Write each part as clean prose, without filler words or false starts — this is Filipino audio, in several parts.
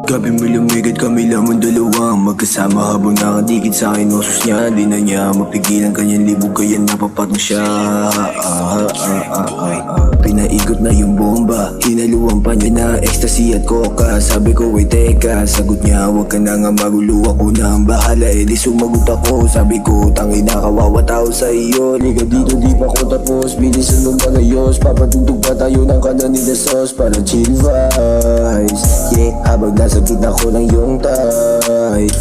Gabi malamig at kami lamang dalawa magkasama habang nakadikit sa akin osos niya. Di na niya mapigilan kanyang libog kaya napapat na siya. Pinaikot na yung bomba, hinaluan pa niya na ecstasy at coca. Sabi ko ay teka, sagot niya huwag ka na nga magulo, ako na ang bahala. Eh di sumagot ako, sabi ko tangay na kawawa tao sa iyo. Liga dito di pa ko tapos, bilisan mo manayos. Papatugtog pa tayo ng kanan ni The Sauce para chill vibes. Yeah, habang nasa gitna ko ng iyong type.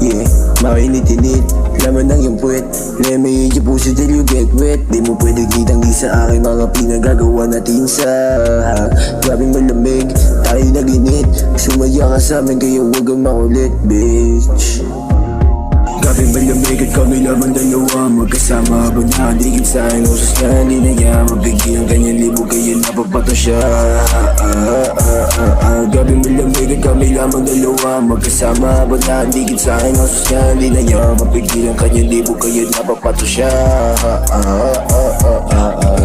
Yeah, makinit-init, laman ng iyong puwet. Let me eat your pussy till you get wet. Di mo pwede kitang di sa akin mga pinagagawa natin sa grabing malamig, tayo naginit. Sumaya ka sa amin kaya huwag kang makulit, bitch. Gabi malamig at kami lamang dalawa magkasama habang nakadikit sa akin osos niya. Hindi na niya mapigilan kanyang libog kaya napapato siya. Gabi malamig at kami lamang dalawa magkasama habang nakadikit sa akin osos niya. Hindi na niya mapigilan kanyang libog kaya napapato siya.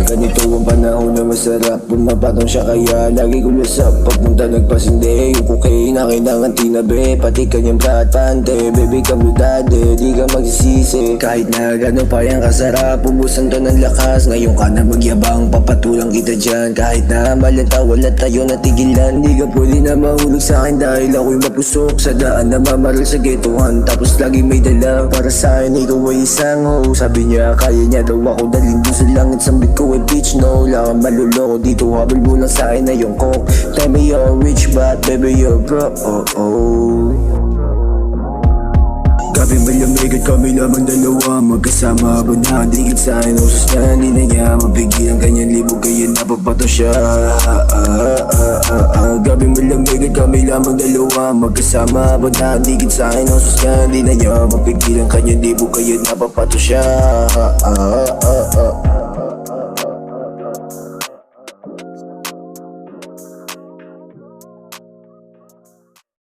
Ganito ang panahon na masarap, pumapatong siya kaya lagi ko lasap. Pagpunta nagpasindi, yung cocaine na kailangan tinabi, pati kanyang flat pante. Baby come with daddy, di ka magsisisi. Kahit na gano'n pa yan kasarap, pubusan to ng lakas. Ngayon ka na magyabang, papatulang kita dyan. Kahit na malata, wala tayo natigilan. Di ka pwede na mahulog sa akin dahil ako'y mapusok sa daan na mamaral sa ghettohan. Tapos lagi may dala, para sa akin ikaw ay isang ho. Sabi niya kaya niya daw ako dalhin doon sa langit. Sambit ko ay bitch no, wala kang maluloko dito. Habol mo lang sa akin na yung coke. Tell me you're rich but baby you're bro. Gabi malamig at kami lamang dalawa magkasama habang nakadikit sa akin osos niya. Hindi na niya mapigilan kanyang libog kaya napapato siya. Gabi malamig at kami lamang dalawa magkasama habang nakadikit sa akin osos niya. Hindi na niya mapigilan kanyang libog kaya napapato siya.